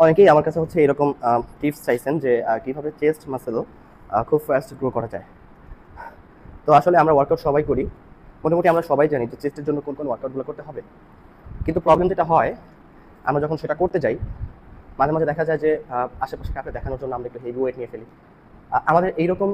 অনেকেই আমার কাছে হচ্ছে এরকম টিপস চাইছেন যে কিভাবে চেস্ট মাসেল খুব ফাস্ট গ্রো করা যায়। তো আসলে আমরা ওয়ার্কআউট সবাই করি, মোটামুটি আমরা সবাই জানি যে চেস্টের জন্য কোন কোন ওয়ার্কআউটগুলো করতে হবে। কিন্তু প্রবলেম যেটা হয়, আমরা যখন সেটা করতে যাই মাঝে মাঝে দেখা যায় যে আশেপাশে কাউকে দেখানোর জন্য আমরা একটু হেভি ওয়েট নিয়ে ফেলি। আমাদের এইরকম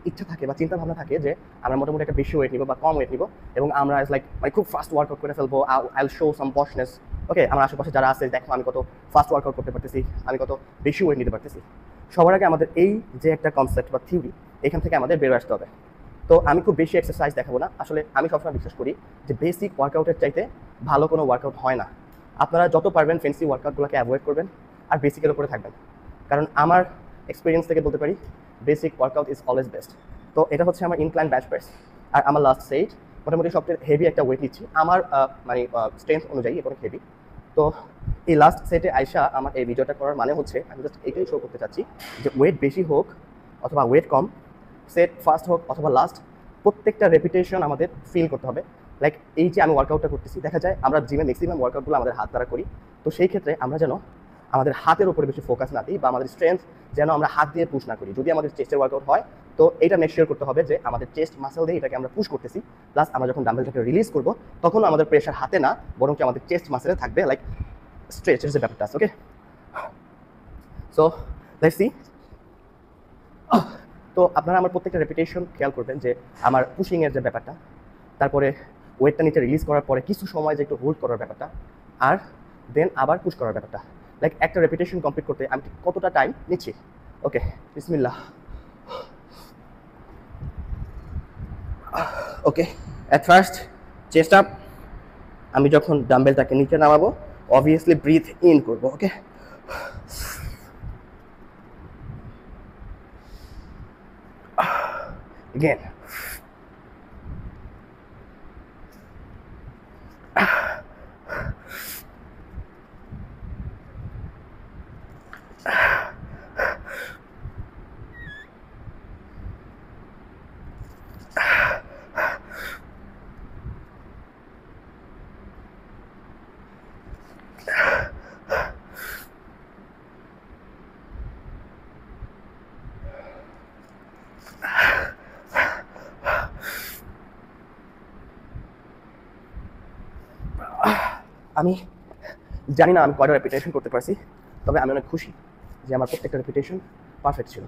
ইচ্ছা থাকে বা চিন্তা ভাবনা থাকে যে আমরা মোটামুটি একটা বেশি ওয়েট নিব বা কম ওয়েট নিব, এবং আমরা লাইক মানে খুব ফাস্ট ওয়ার্কআউট করে ফেলবো। আই উইল শো সাম বশনেস। ওকে, আমার আশেপাশে যারা আছে দেখো আমি কত ফাস্ট ওয়ার্কআউট করতে পারতেছি, আমি কত বেশি ওয়েট নিতে পারতেছি। সবার আগে আমাদের এই যে একটা কনসেপ্ট বা থিওরি, এখান থেকে আমাদের বেরো আসতে হবে। তো আমি খুব বেশি এক্সারসাইজ দেখাবো না, আসলে আমি সবসময় বিশ্বাস করি যে বেসিক ওয়ার্কআউটের চাইতে ভালো কোনো ওয়ার্কআউট হয় না। আপনারা যত পারবেন ফেন্সি ওয়ার্কআউটগুলোকে অ্যাভয়েড করবেন আর বেসিকের উপরে থাকবেন, কারণ আমার এক্সপিরিয়েন্স থেকে বলতে পারি basic workout is always best. তো এটা হচ্ছে আমার ইনক্লাইন ব্যাচ প্রেস, আর আমার লাস্ট সেট মোটামুটি সবচেয়ে হেভি একটা ওয়েট নিচ্ছি আমার মানে স্ট্রেংথ অনুযায়ী এটা অনেক হেভি। তো এই লাস্ট সেটে আইসা আমার এই ভিডিওটা করার মানে হচ্ছে আমি জাস্ট এটাই শো করতে চাচ্ছি যে ওয়েট বেশি হোক অথবা ওয়েট কম, সেট ফার্স্ট হোক অথবা লাস্ট, প্রত্যেকটা রেপিটেশন আমাদের ফিল করতে হবে। লাইক এই যে আমি ওয়ার্কআউটটা করতেছি, দেখা যায় আমরা জিমে ম্যাক্সিমাম ওয়ার্কআউটগুলো আমাদের হাত দ্বারা করি। তো সেই ক্ষেত্রে আমরা যেন আমাদের হাতের উপরে বেশি ফোকাস না দিই, বা আমাদের স্ট্রেংথ যেন আমরা হাত দিয়ে পুশ না করি। যদি আমাদের চেস্টের ওয়ার্কআউট হয় তো এটা মেক শিওর করতে হবে যে আমাদের চেস্ট মাসেল দিয়ে এটাকে আমরা পুশ করতেছি, প্লাস আমরা যখন ডাম্বেলটাকে রিলিজ করবো তখনও আমাদের প্রেশার হাতে না, বরং কি আমাদের চেস্ট মাসেলে থাকবে, লাইক স্ট্রেচের যে ব্যাপারটা আছে। ওকে, সো লেটস সি। তো আপনারা আমার প্রত্যেকটা রেপিটেশন খেয়াল করবেন যে আমার পুশিংয়ের যে ব্যাপারটা, তারপরে ওয়েটটা নিচে রিলিজ করার পরে কিছু সময় যে একটু হোল্ড করার ব্যাপারটা, আর দেন আবার পুশ করার ব্যাপারটা। লাইক একটা রেপিটেশন কমপ্লিট করতে আমি কতটা টাইম নিচ্ছি। ওকে, বিসমিল্লাহ। ওকে, অ্যাট ফার্স্ট চেস্ট আপ। আমি যখন ডাম্বেলটাকে নিচে নামাবো অবভিয়াসলি ব্রিথ ইন করবো। ওকে, again. আমি জানি না আমি কয়টা রেপিটেশন করতে পারছি, তবে আমি অনেক খুশি যে আমার প্রত্যেকটা রেপিটেশন পারফেক্ট ছিল।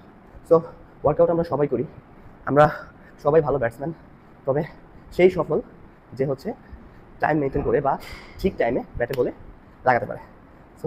সো ওয়ার্কআউট আমরা সবাই করি, আমরা সবাই ভালো ব্যাটসম্যান, তবে সেই সফল যে হচ্ছে টাইম মেনটেন করে বা ঠিক টাইমে ব্যাটে বলে লাগাতে পারে। সো